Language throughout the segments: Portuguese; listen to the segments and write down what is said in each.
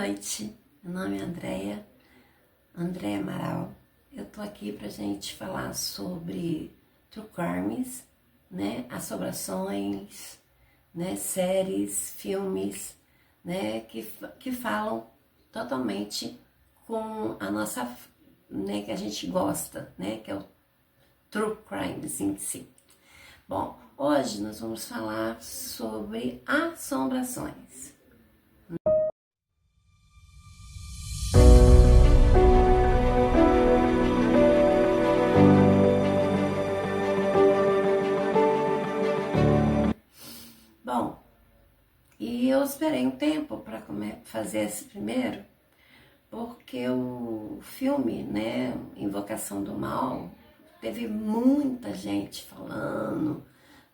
noite, meu nome é Andréia Amaral. Eu tô aqui pra gente falar sobre true crimes, né, assombrações, né, séries, filmes, né, que falam totalmente com a nossa, né, que a gente gosta, né, que é o true crimes em si. Bom, hoje nós vamos falar sobre assombrações. Bom, e eu esperei um tempo para fazer esse primeiro, porque o filme, né, Invocação do Mal, teve muita gente falando,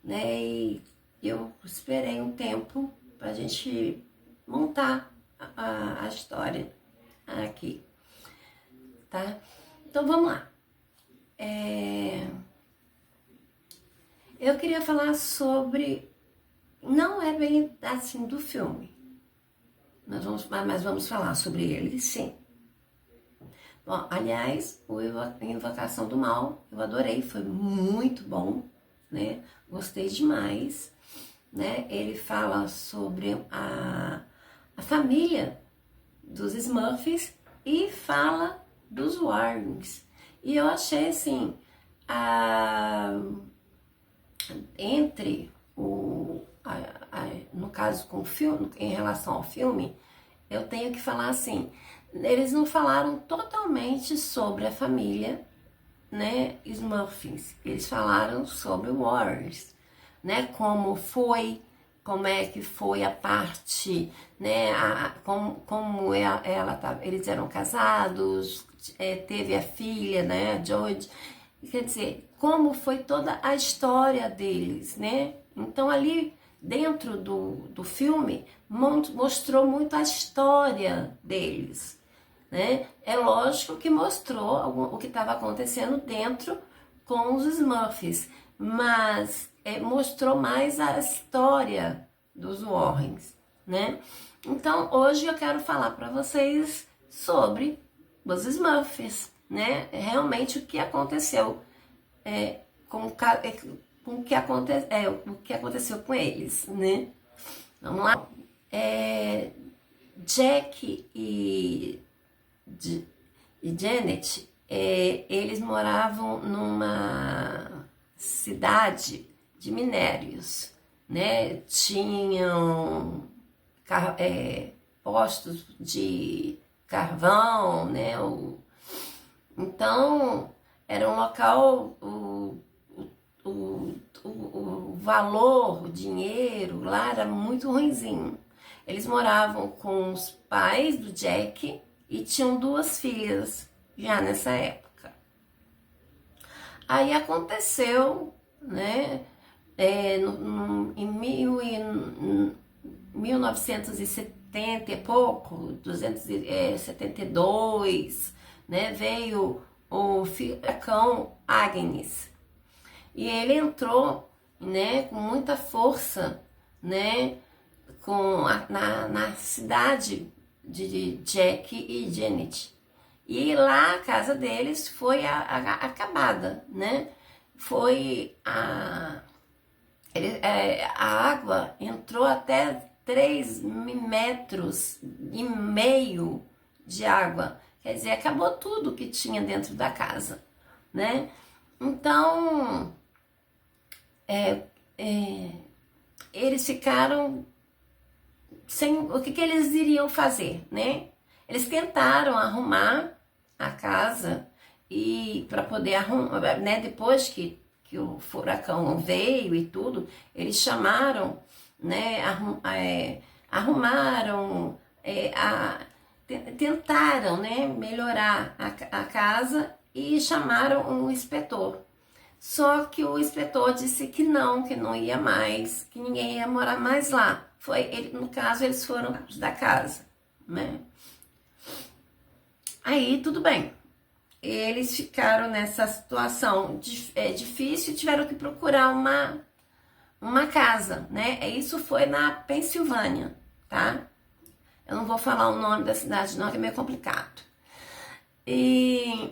né, e eu esperei um tempo para a gente montar a história aqui, tá? Então vamos lá. Eu queria falar sobre, não é bem assim do filme, mas vamos falar sobre ele, sim. Bom, aliás, o Invocação do Mal, eu adorei, foi muito bom, né? Gostei demais, né? Ele fala sobre a família dos Smurfs e fala dos Warrens. E eu achei assim, entre no caso com o filme, em relação ao filme, eu tenho que falar assim, eles não falaram totalmente sobre a família, né, Smurfs, eles falaram sobre o Warrens, né, como é que foi a parte, né, como eles eram casados, teve a filha, né, a George, quer dizer, como foi toda a história deles, né, então ali dentro do filme mostrou muito a história deles, né? É lógico que mostrou o que estava acontecendo dentro com os Smurfs, mas mostrou mais a história dos Warrens, né? Então hoje eu quero falar para vocês sobre os Smurfs, né? Realmente o que aconteceu com o que aconteceu com eles, né? Vamos lá. Jack e Janet, eles moravam numa cidade de minérios, né? Tinham postos de carvão, né? Então era um local, o valor, o dinheiro lá era muito ruinzinho. Eles moravam com os pais do Jack e tinham 2 filhas já nessa época. Aí aconteceu, né, em 1970 e pouco, 272, né, veio o furacão Agnes. E ele entrou, né, com muita força, né, na cidade de Jack e Janet. E lá a casa deles foi acabada, né? Foi a água entrou até 3,5 metros de água. Quer dizer, acabou tudo que tinha dentro da casa, né? Então, eles ficaram sem o que eles iriam fazer, né? Eles tentaram arrumar a casa e para poder arrumar, né? Depois que o furacão veio e tudo, eles chamaram, né? Arrumaram, tentaram, né? Melhorar a casa e chamaram um inspetor. Só que o inspetor disse que não ia mais, que ninguém ia morar mais lá. No caso, eles foram da casa, né? Aí, tudo bem. Eles ficaram nessa situação difícil e tiveram que procurar uma casa, né? Isso foi na Pensilvânia, tá? Eu não vou falar o nome da cidade não, que é meio complicado. E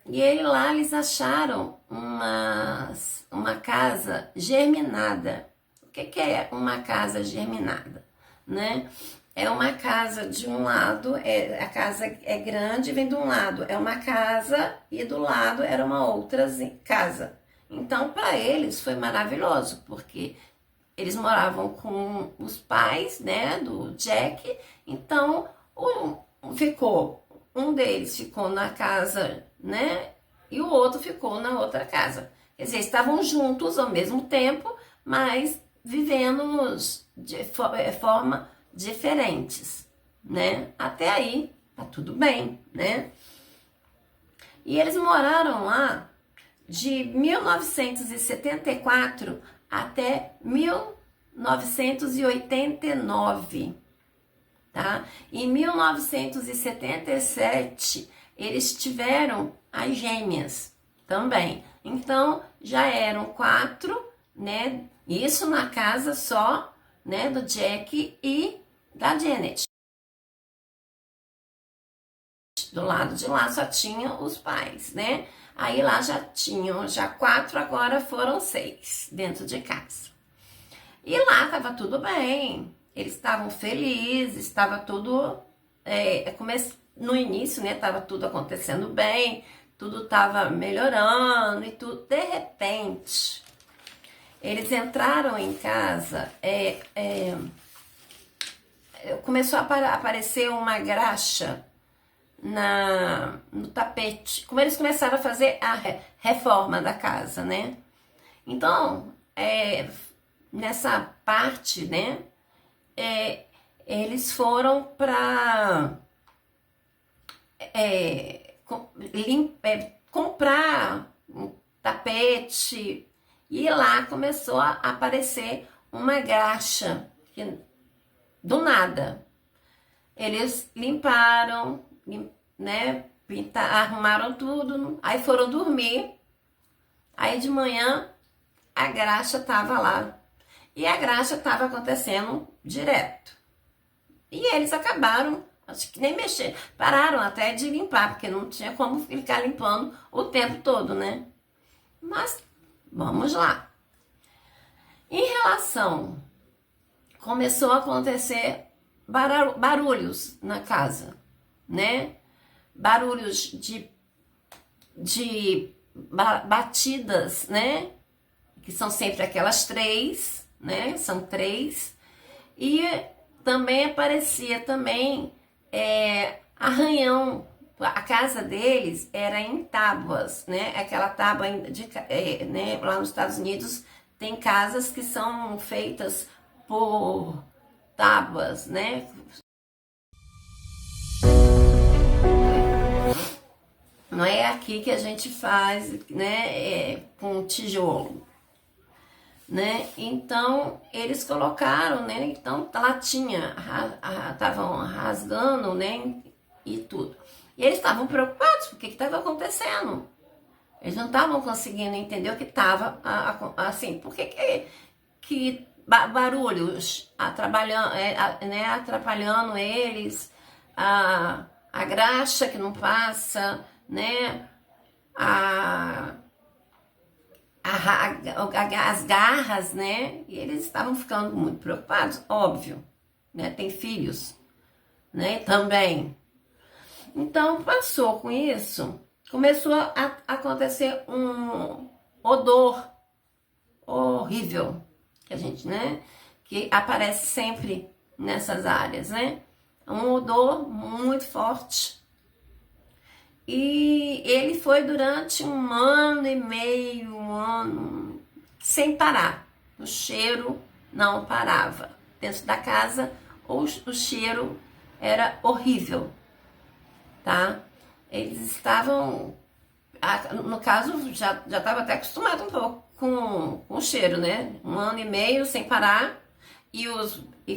ele lá, eles acharam uma casa germinada. O que é uma casa germinada, né? É uma casa de um lado, a casa é grande, vem de um lado, é uma casa e do lado era uma outra casa. Então, para eles foi maravilhoso, porque eles moravam com os pais, né, do Jack. Então, um deles ficou na casa, né, e o outro ficou na outra casa. Quer dizer, estavam juntos ao mesmo tempo, mas vivendo de forma diferentes, né? Até aí, tá tudo bem, né? E eles moraram lá de 1974 até 1989, tá? Em 1977, eles tiveram as gêmeas também. Então, já eram 4, né? Isso na casa só, né, do Jack e da Janet. Do lado de lá só tinha os pais, né? Aí lá já tinham 4, agora foram 6 dentro de casa. E lá tava tudo bem, eles estavam felizes, estava tudo no início, né? Tava tudo acontecendo bem, tudo tava melhorando e tudo. De repente, eles entraram em casa, começou a aparecer uma graxa no tapete. Como eles começaram a fazer a reforma da casa, né? Então, nessa parte, né? Eles foram para comprar um tapete e lá começou a aparecer uma graxa do nada. Eles limparam, né? Arrumaram tudo, aí foram dormir. Aí de manhã a graxa estava lá. E a graxa estava acontecendo direto. E eles acabaram, acho que nem mexer, pararam até de limpar, porque não tinha como ficar limpando o tempo todo, né? Mas vamos lá. Em relação, começou a acontecer barulhos na casa, né? Barulhos de batidas, né? Que são sempre aquelas 3, né? São 3. E também aparecia também arranhão. A casa deles era em tábuas, né? Aquela tábua né? Lá nos Estados Unidos tem casas que são feitas por tábuas, né? Não é aqui que a gente faz, né? Com tijolo, né? Então eles colocaram, né? Então lá tinha, estavam rasgando, né? E tudo. E eles estavam preocupados porque o que estava acontecendo. Eles não estavam conseguindo entender o que estava assim. Por que barulhos né, atrapalhando eles, a graxa que não passa, né? As garras, né? E eles estavam ficando muito preocupados, óbvio, né? Tem filhos, né? Também. Então, passou com isso, começou a acontecer um odor horrível, que a gente, né? Que aparece sempre nessas áreas, né? Um odor muito forte. E ele foi durante 1 ano e meio, 1 ano, sem parar. O cheiro não parava. Dentro da casa, o cheiro era horrível, tá? Eles estavam, no caso, já estava até acostumado um pouco com o cheiro, né? 1 ano e meio sem parar e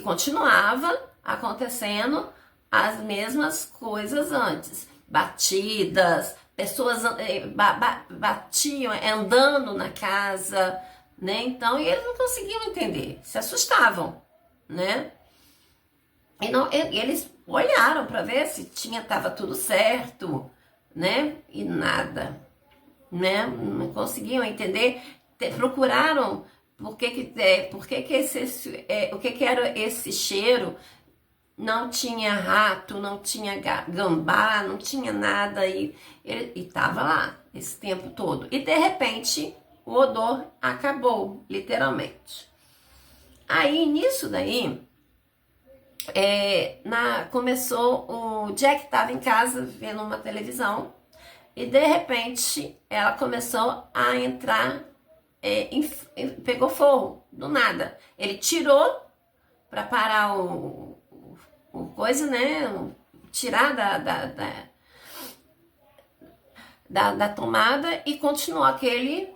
continuava acontecendo as mesmas coisas antes. Batidas, pessoas batiam, andando na casa, né? Então, e eles não conseguiam entender, se assustavam, né? E eles olharam para ver se tava tudo certo, né? E nada, né? Não conseguiam entender, procuraram o que que era esse cheiro. Não tinha rato, não tinha gambá, não tinha nada e tava lá esse tempo todo. E de repente o odor acabou, literalmente. Aí nisso daí, começou, o Jack estava em casa vendo uma televisão e de repente ela começou a entrar, pegou fogo, do nada. Ele tirou para parar o coisa, né? Tirar da tomada e continuou aquele.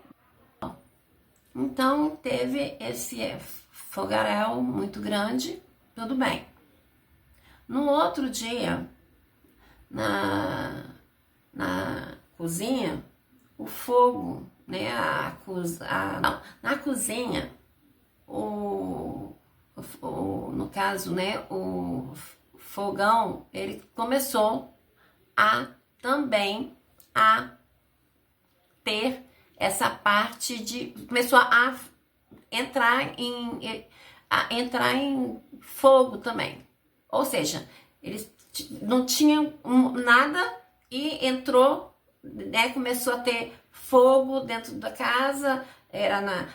Então teve esse fogaréu muito grande, tudo bem. No outro dia, na cozinha, o fogo, né? Na cozinha, no caso, né? O fogão, ele começou também a ter essa parte começou a entrar em fogo também. Ou seja, eles não tinham nada e entrou, né, começou a ter fogo dentro da casa, era na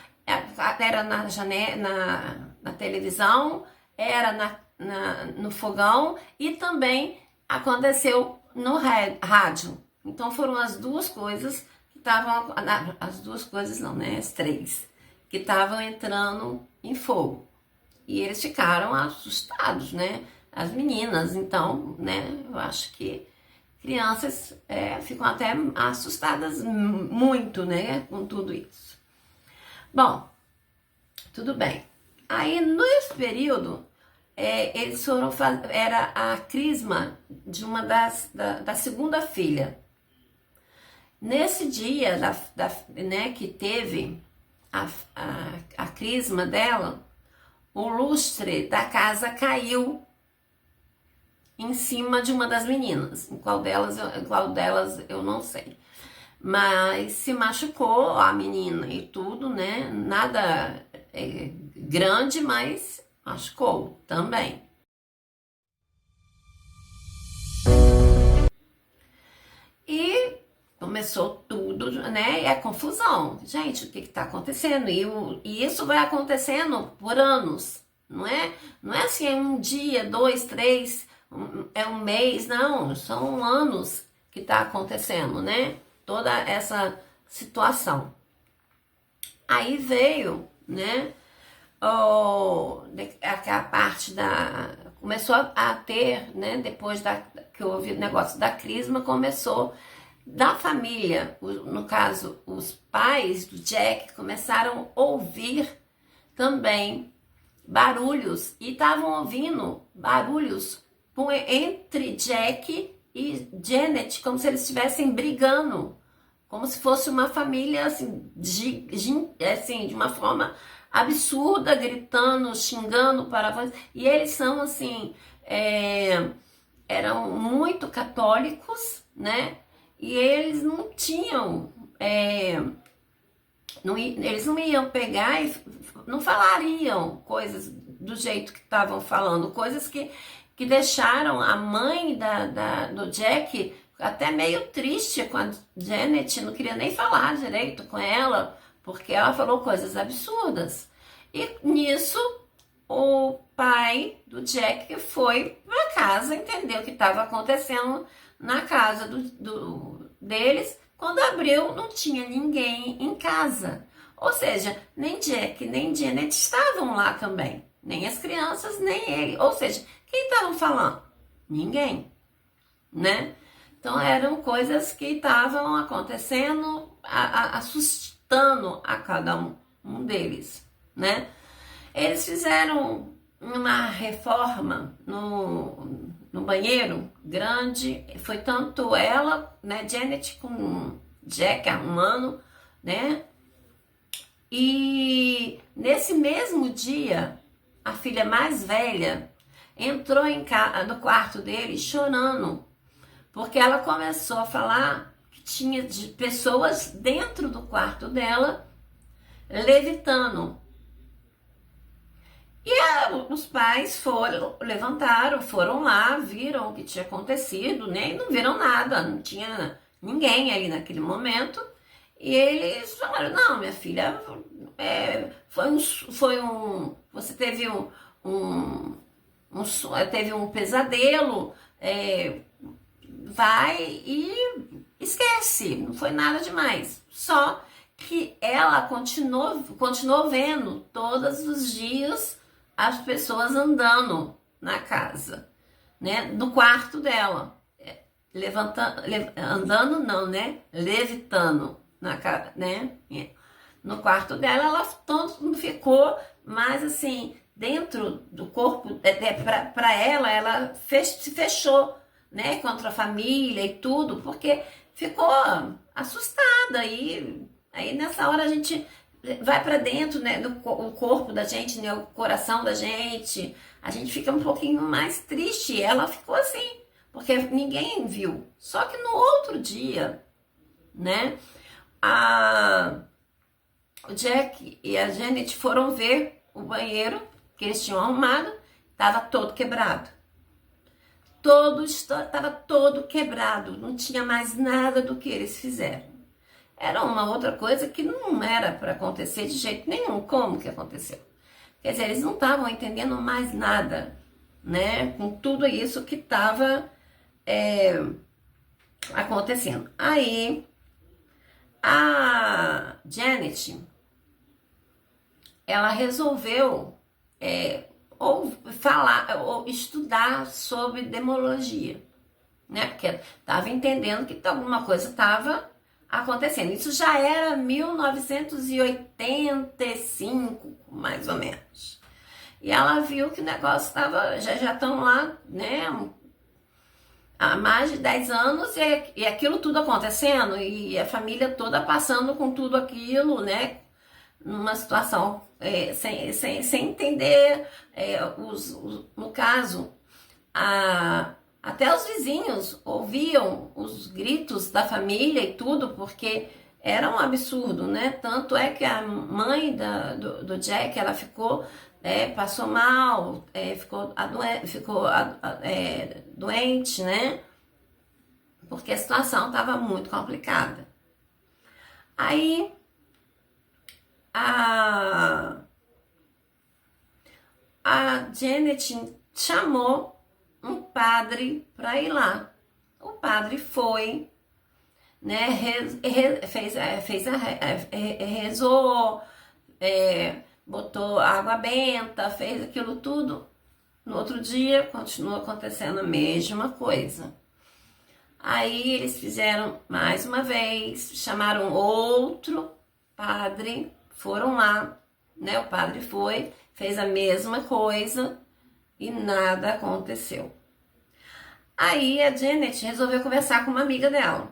janela, na televisão, era no fogão e também aconteceu no rádio. Então foram as duas coisas que estavam, as duas coisas não, né, as três, que estavam entrando em fogo. E eles ficaram assustados, né? As meninas, então, né? Eu acho que crianças ficam até assustadas muito, né? Com tudo isso. Bom, tudo bem. Aí, nesse período, eles foram era a crisma de uma da segunda filha. Nesse dia, né, que teve a crisma dela, o lustre da casa caiu em cima de uma das meninas. Em qual delas eu não sei. Mas se machucou a menina e tudo, né? Nada grande, mas machucou também. E começou tudo, né? E a confusão. Gente, o que está acontecendo? E isso vai acontecendo por anos, não é? Não é assim, um dia, 2, 3, um mês, não. São anos que está acontecendo, né? Toda essa situação. Aí veio, né? A parte começou a ter, né? Depois que houve o negócio da crisma, começou da família, no caso, os pais do Jack começaram a ouvir também barulhos e estavam ouvindo barulhos entre Jack e Janet, como se eles estivessem brigando, como se fosse uma família assim, de uma forma absurda, gritando, xingando para e eles são assim, eram muito católicos, né? E eles não tinham, eles não iam pegar e não falariam coisas do jeito que estavam falando, coisas que deixaram a mãe do Jack até meio triste com a Janet, não queria nem falar direito com ela, porque ela falou coisas absurdas. E nisso, o pai do Jack foi para casa, entendeu o que estava acontecendo na casa deles. Quando abriu, não tinha ninguém em casa. Ou seja, nem Jack, nem Janet estavam lá também. Nem as crianças, nem ele. Ou seja, quem estavam falando? Ninguém, né? Então, eram coisas que estavam acontecendo, assustando a cada um deles, né? Eles fizeram uma reforma no banheiro grande, foi tanto ela, né, Janet com Jack arrumando, né? E nesse mesmo dia, a filha mais velha, entrou no quarto dele chorando, porque ela começou a falar que tinha de pessoas dentro do quarto dela levitando. E os pais foram lá, viram o que tinha acontecido, né? E não viram nada, não tinha ninguém ali naquele momento. E eles falaram, não, minha filha, você teve teve um pesadelo, vai e esquece, não foi nada demais. Só que ela continuou vendo todos os dias as pessoas andando na casa, né, no quarto dela, andando não, né, levitando na casa, né, no quarto dela. Ela ficou, mas assim, dentro do corpo, para ela se fechou, né, contra a família e tudo, porque ficou assustada. E aí nessa hora a gente vai para dentro, né, o corpo da gente, né, o coração da gente, a gente fica um pouquinho mais triste. Ela ficou assim, porque ninguém viu. Só que no outro dia, né, o Jack e a Janet foram ver o banheiro que eles tinham arrumado, estava todo quebrado. Estava todo quebrado, não tinha mais nada do que eles fizeram. Era uma outra coisa que não era para acontecer de jeito nenhum. Como que aconteceu? Quer dizer, eles não estavam entendendo mais nada, né? Com tudo isso que estava acontecendo. Aí, a Janet, ela resolveu ou estudar sobre demologia, né? Porque estava entendendo que alguma coisa estava acontecendo. Isso já era 1985, mais ou menos. E ela viu que o negócio estava, já estão lá, né, há mais de 10 anos, e aquilo tudo acontecendo, e a família toda passando com tudo aquilo, né, numa situação sem entender, no caso, até os vizinhos ouviam os gritos da família e tudo, porque era um absurdo, né? Tanto é que a mãe do Jack, ela ficou, passou mal, ficou doente, né? Porque a situação estava muito complicada. Aí, a Janet chamou um padre para ir lá. O padre foi, né, rezou, botou água benta, fez aquilo tudo. No outro dia, continua acontecendo a mesma coisa. Aí eles fizeram mais uma vez, chamaram outro padre, foram lá, né? O padre foi, fez a mesma coisa e nada aconteceu. Aí a Janet resolveu conversar com uma amiga dela.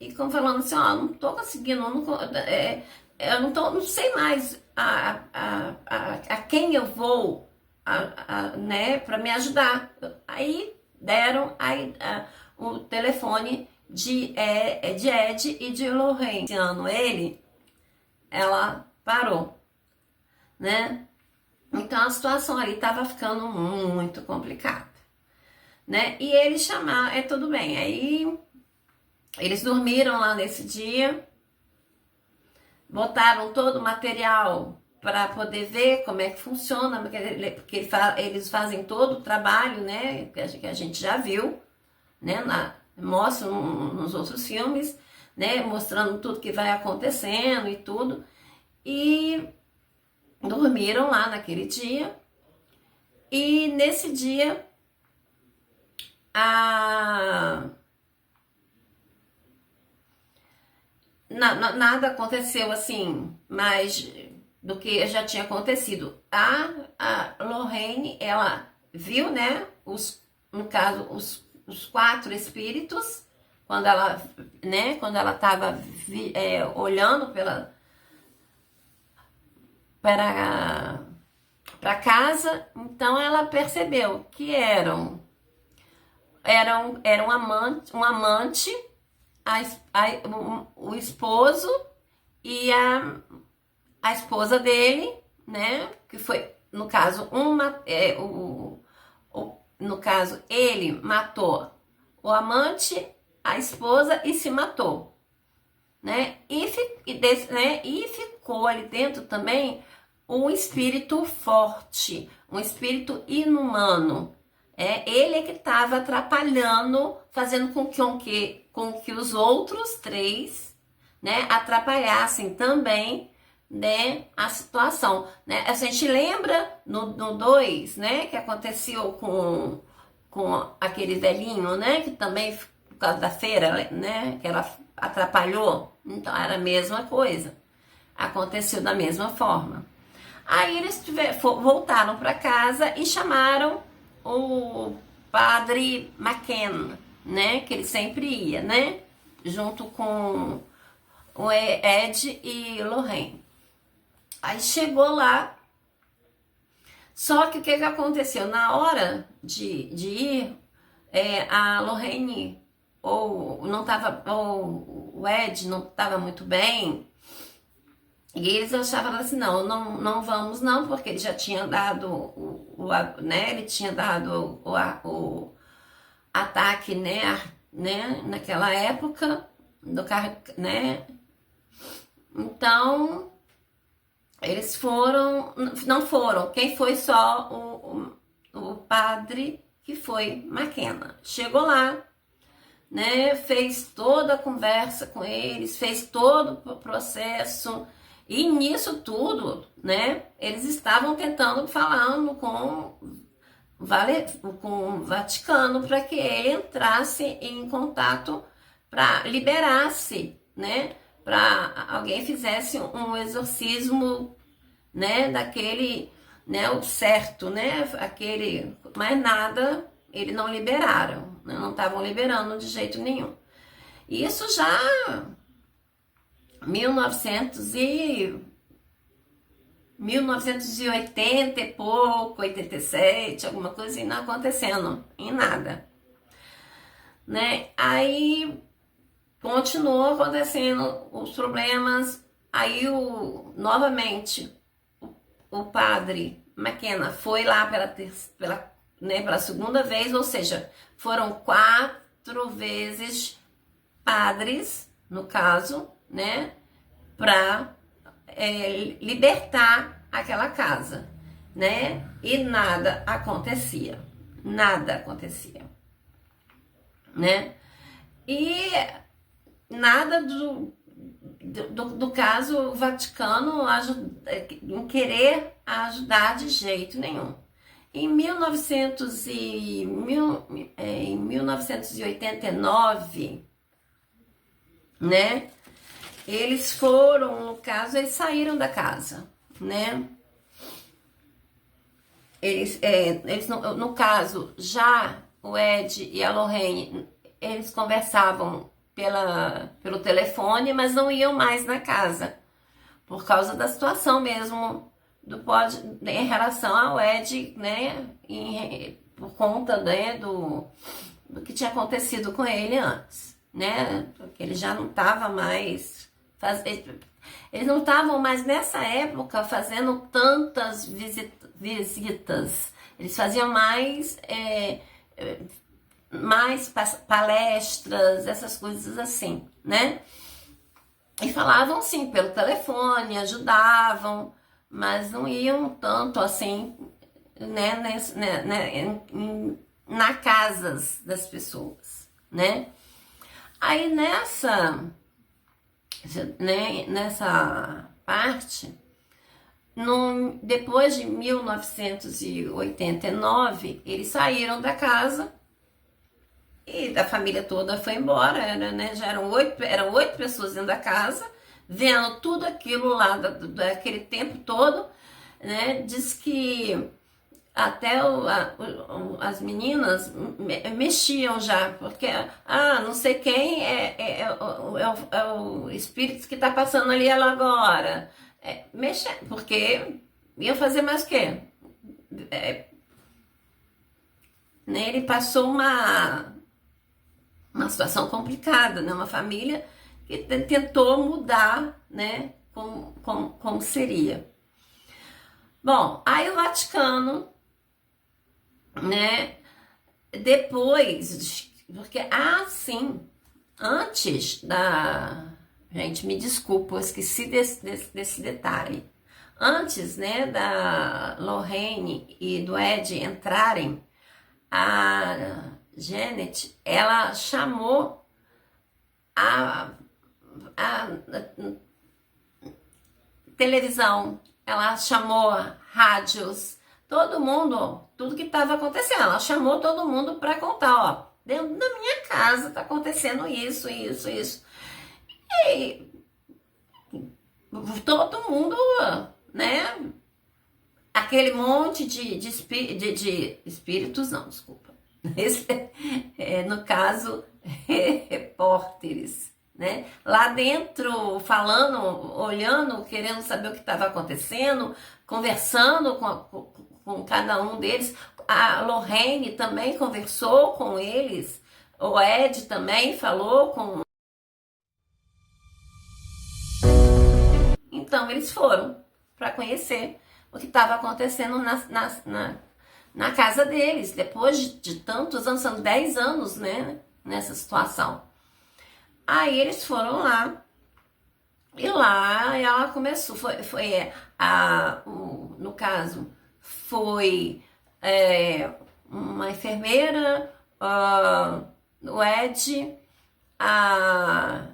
E como falando assim, ó, não tô conseguindo, eu não sei mais a quem eu vou, né, para me ajudar. Aí deram o telefone de Ed e de Lorraine. Ela parou, né? Então a situação ali estava ficando muito complicada, né? E eles chamaram, tudo bem. Aí eles dormiram lá nesse dia, botaram todo o material para poder ver como é que funciona, porque eles fazem todo o trabalho, né? Que a gente já viu, né? Mostram nos outros filmes, né? Mostrando tudo que vai acontecendo e tudo. E dormiram lá naquele dia. E nesse dia nada aconteceu assim, mais do que já tinha acontecido. A Lorraine, ela viu, né, no caso, os 4 espíritos, quando ela estava para casa. Então ela percebeu que era um amante, o esposo e a esposa dele, né? Que foi, no caso, no caso, ele matou o amante, a esposa e se matou, né? E ficou ali dentro também um espírito forte, um espírito inumano. Ele é que estava atrapalhando, fazendo com que os outros três, né, atrapalhassem também, né, a situação, né? A gente lembra no 2, né, que aconteceu com aquele velhinho, né, que também por causa da feira, né, que ela atrapalhou. Então era a mesma coisa, aconteceu da mesma forma. Aí eles voltaram para casa e chamaram o padre McKenna, né, que ele sempre ia, né, junto com o Ed e Lorraine. Aí chegou lá, só que o que aconteceu? Na hora de ir, a Lorraine ou o Ed não estava muito bem, e eles achavam assim, não vamos não, porque ele já tinha dado né, ele tinha dado o ataque, né, naquela época do carro, né? Então eles não foram. Quem foi só o padre, que foi McKenna. Chegou lá, né? Fez toda a conversa com eles, fez todo o processo. E nisso tudo, né? Eles estavam tentando falando com o Vaticano para que ele entrasse em contato para liberasse, né? Para alguém fizesse um exorcismo, né, daquele, né, o certo, né, aquele, mas nada, eles não liberaram, né, não estavam liberando de jeito nenhum. Isso já 1980 e pouco, 87, alguma coisa, e não acontecendo em nada, né? Aí continuou acontecendo os problemas. Aí novamente o padre McKenna foi lá pela segunda vez, ou seja, foram 4 vezes padres, no caso, né, para libertar aquela casa, né? E nada acontecia, né? E nada do caso Vaticano em querer ajudar de jeito nenhum. Em 1989, né? Eles foram, no caso, eles saíram da casa, né? Eles no caso, já o Ed e a Lorraine, eles conversavam pelo telefone, mas não iam mais na casa, por causa da situação mesmo em relação ao Ed, né, por conta, né, do que tinha acontecido com ele antes, né, porque ele já não estava mais eles não estavam mais nessa época fazendo tantas visitas, eles faziam mais palestras, essas coisas assim, né? E falavam sim pelo telefone, ajudavam, mas não iam tanto assim, né, na casas das pessoas, né? Aí nessa parte, depois de 1989, eles saíram da casa e a família toda foi embora, já eram 8 pessoas dentro da casa, vendo tudo aquilo lá daquele tempo todo, né? Diz que até as meninas mexiam já, porque não sei quem é o espírito que está passando ali ela agora. Porque iam fazer mais o quê? né, ele passou uma situação complicada, né? Uma família que tentou mudar, né? Como seria. Bom, aí o Vaticano, né? Depois, porque sim, antes da... Gente, me desculpa, eu esqueci desse detalhe. Antes, né, da Lorraine e do Ed entrarem, a Janet, ela chamou a televisão, ela chamou rádios, todo mundo, tudo que estava acontecendo, ela chamou todo mundo para contar, ó, dentro da minha casa tá acontecendo isso. E todo mundo, né, aquele monte de espíritos, não, desculpa. Esse, no caso, repórteres, né? Lá dentro, falando, olhando, querendo saber o que estava acontecendo, conversando com cada um deles. A Lorraine também conversou com eles, o Ed também falou com... Então, eles foram para conhecer o que estava acontecendo na casa deles, depois de tantos anos, são 10 anos, né, nessa situação. Aí eles foram lá, e lá ela começou, no caso, foi uma enfermeira, o Ed, a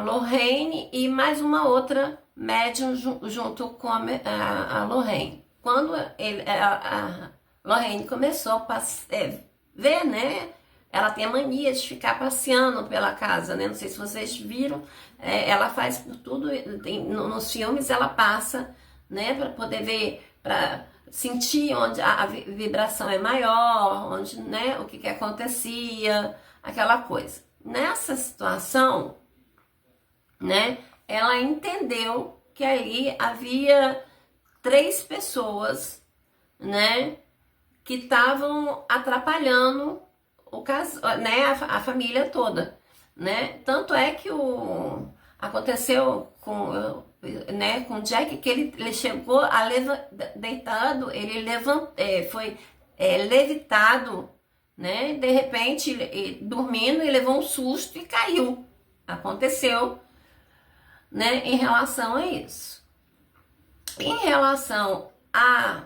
Lorraine e mais uma outra médium junto com a Lorraine. Quando a Lorraine começou a ver, né? Ela tem a mania de ficar passeando pela casa, né? Não sei se vocês viram, ela faz por tudo, nos filmes ela passa, né? Para poder ver, para sentir onde a vibração é maior, onde, né? O que acontecia, aquela coisa. Nessa situação, né? Ela entendeu que ali havia 3 pessoas, né? Que estavam atrapalhando o caso, né? A família toda, né? Tanto é que aconteceu com, né? Com o Jack, que ele chegou a deitado, ele foi levitado, né? De repente, dormindo, e levou um susto e caiu. Aconteceu, né, em relação a isso. Em relação a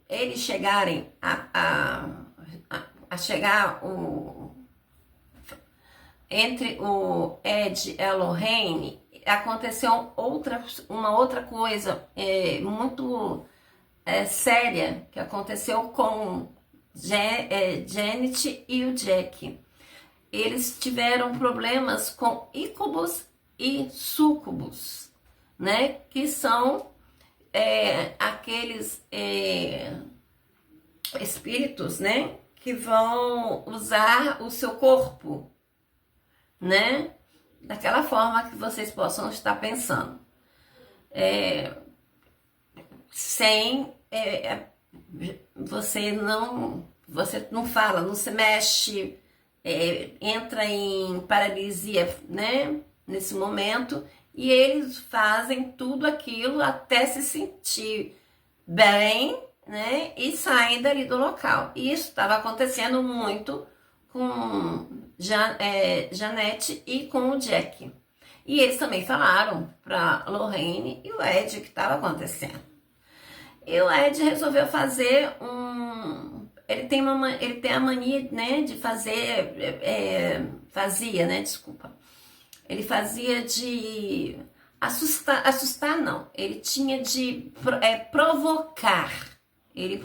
eles chegarem a chegar entre o Ed e a Lorraine, aconteceu uma outra coisa muito séria que aconteceu com Janet e o Jack. Eles tiveram problemas com íncubos e súcubos, né? Que são aqueles espíritos, né? Que vão usar o seu corpo, né? Daquela forma que vocês possam estar pensando. Sem... você não fala, não se mexe, entra em paralisia, né? Nesse momento, e eles fazem tudo aquilo até se sentir bem, né? E saem dali do local. E isso estava acontecendo muito com Janete e com o Jack. E eles também falaram para Lorraine e o Ed o que estava acontecendo. E o Ed resolveu fazer ele tem a mania, né, de fazer... fazia, né, desculpa. Ele fazia de... Assustar não. Ele tinha de provocar. Ele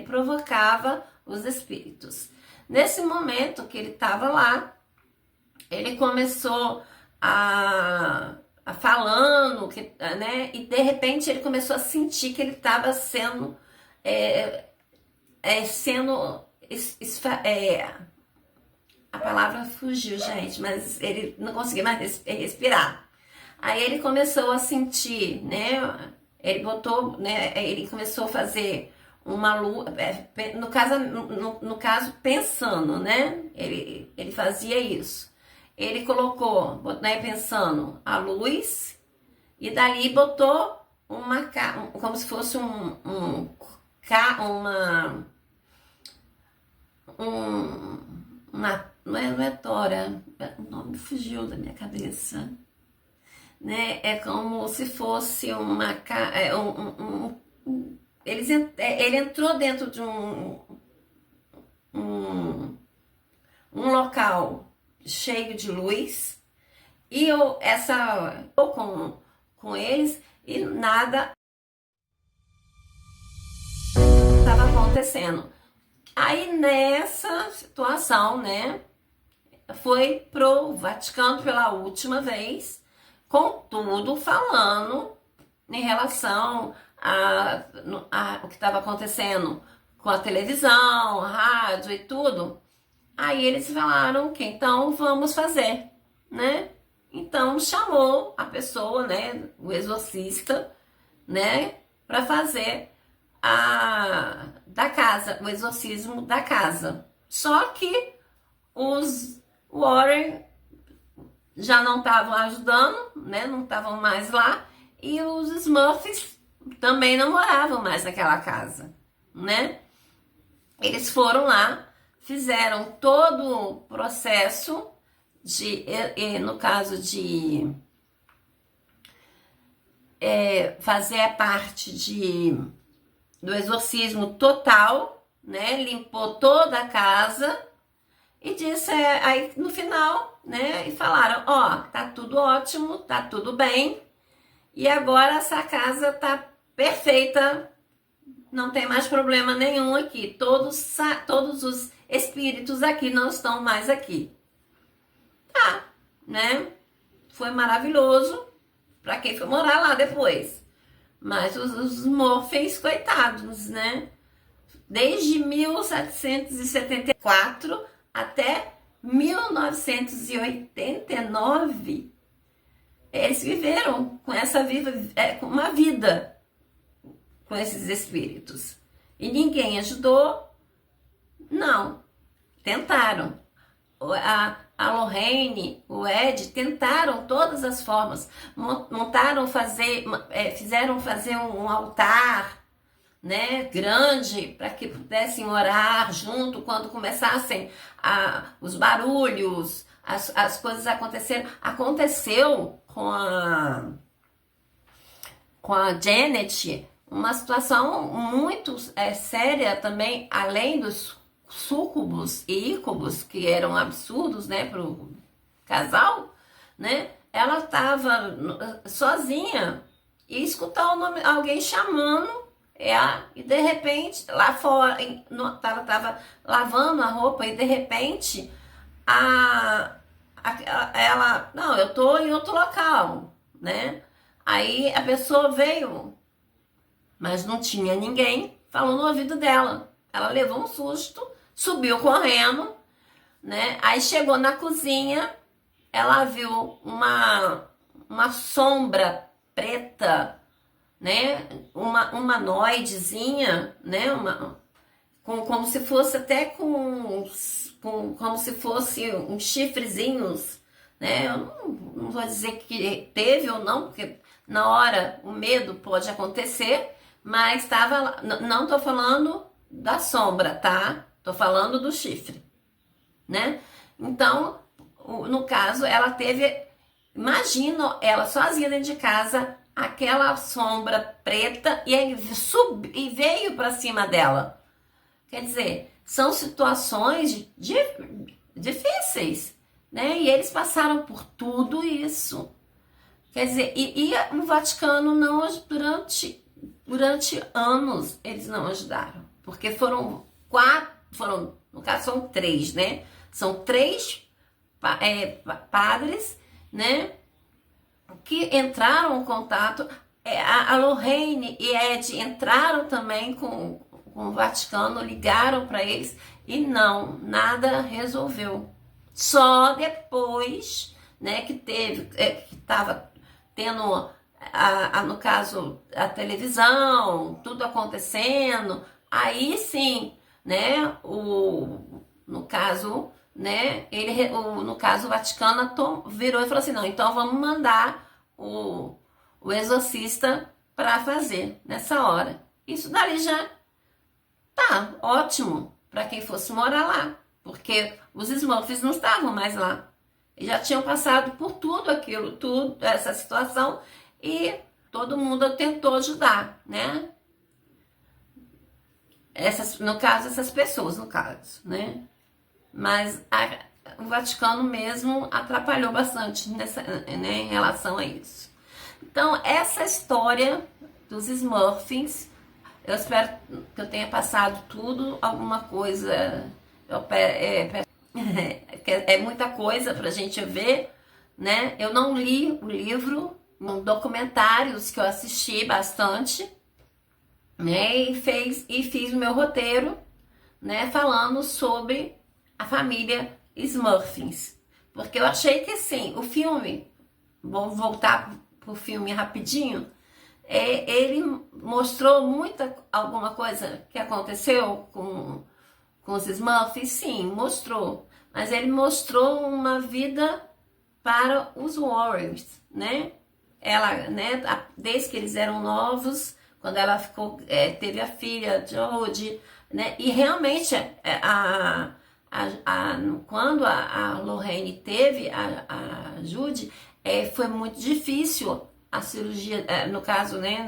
provocava os espíritos. Nesse momento que ele estava lá, ele começou a falando, né? E de repente ele começou a sentir que ele estava sendo a palavra fugiu, gente, mas ele não conseguia mais respirar. Aí ele começou a sentir, né? Ele botou, né? Ele começou a fazer uma luz, no caso pensando, né? Ele fazia isso. Ele colocou, né, pensando a luz e dali botou como se fosse não é tora, o nome fugiu da minha cabeça, né? É como se fosse ele entrou dentro de um local cheio de luz e com eles e nada estava acontecendo. Aí nessa situação, né, foi pro Vaticano pela última vez, contudo falando em relação o que estava acontecendo com a televisão, a rádio e tudo. Aí eles falaram que então vamos fazer, né? Então chamou a pessoa, né, o exorcista, né, para fazer o exorcismo da casa. Só que os Warren já não estavam ajudando, né? Não estavam mais lá e os Smurfs também não moravam mais naquela casa, né? Eles foram lá, fizeram todo o processo no caso de fazer a parte do exorcismo total, né? Limpou toda a casa e disse aí no final, né? E falaram, ó, tá tudo ótimo, tá tudo bem e agora essa casa tá perfeita, não tem mais problema nenhum aqui, todos os espíritos aqui não estão mais aqui. Tá, né? Foi maravilhoso para quem foi morar lá depois. Mas os Morphens, coitados, né? Desde 1774 até 1989, eles viveram com com uma vida com esses espíritos. E ninguém ajudou? Não. Tentaram. A Lorraine, o Ed, tentaram todas as formas. Fizeram fazer um altar, né, grande, para que pudessem orar junto quando começassem os barulhos, as coisas aconteceram. Aconteceu com a Janet uma situação muito séria também, além dos súcubos e ícubos, que eram absurdos, né, pro casal, né? Ela estava sozinha e escutou alguém chamando e de repente, lá fora, ela estava lavando a roupa e de repente ela, não, eu tô em outro local, né? Aí a pessoa veio, mas não tinha ninguém falando no ouvido dela. Ela levou um susto, subiu correndo, né? Aí chegou na cozinha, ela viu uma sombra preta, né? Uma humanoidezinha, né? Como se fosse até como se fosse uns chifrezinhos, né? Eu não vou dizer que teve ou não, porque na hora o medo pode acontecer, mas estava, não tô falando da sombra, tá? Tô falando do chifre, né? Então, no caso, ela teve, imagina ela sozinha dentro de casa, aquela sombra preta e veio para cima dela. Quer dizer, são situações difíceis, né? E eles passaram por tudo isso. Quer dizer, e o Vaticano não, durante anos eles não ajudaram, porque no caso são 3, né? São 3 padres, né? Que entraram em contato, a Lorraine e Ed entraram também com o Vaticano, ligaram para eles e nada resolveu. Só depois, né, que estava tendo no caso a televisão, tudo acontecendo, Aí sim, né, no caso, né, no caso o Vaticano virou e falou assim, não, então vamos mandar o exorcista para fazer nessa hora. Isso dali já tá ótimo para quem fosse morar lá, porque os Smurfs não estavam mais lá. Eles já tinham passado por tudo aquilo, tudo, essa situação, e todo mundo tentou ajudar, né? No caso, essas pessoas, no caso, né? Mas o Vaticano mesmo atrapalhou bastante né, em relação a isso. Então, essa história dos Smurfs, eu espero que eu tenha passado tudo, alguma coisa. É muita coisa pra gente ver, né? Eu não li o livro, documentários que eu assisti bastante, né? E fiz o meu roteiro, né? Falando sobre a família Smurfs. Porque eu achei que assim, o filme, vou voltar pro filme rapidinho, ele mostrou alguma coisa que aconteceu com os Smurfs, sim, mostrou. Mas ele mostrou uma vida para os Warriors, né? Ela, né, desde que eles eram novos, quando ela teve a filha, Jodie, né? E realmente, quando a Lorraine teve a Judy, foi muito difícil a cirurgia, no caso, né,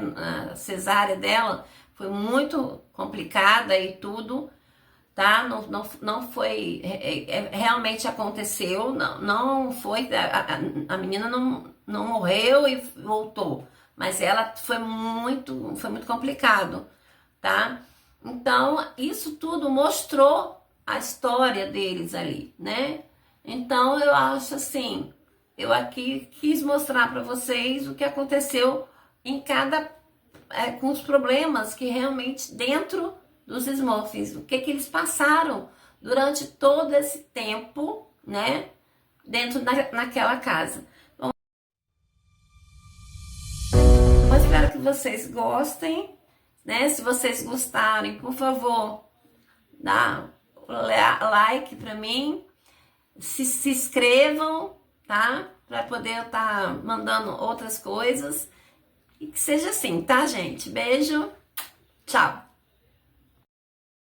a cesárea dela, foi muito complicada e tudo, tá? Não foi, realmente aconteceu, não foi, a menina não morreu e voltou, mas ela foi muito complicado, tá? Então, isso tudo mostrou a história deles ali, né? Então, eu acho assim, eu aqui quis mostrar para vocês o que aconteceu em com os problemas que realmente dentro dos Smurfs, o que eles passaram durante todo esse tempo, né, dentro naquela casa. Bom, eu espero que vocês gostem, né? Se vocês gostarem, por favor, dá like para mim, se inscrevam, tá? Para poder estar mandando outras coisas. E que seja assim, tá, gente? Beijo, tchau!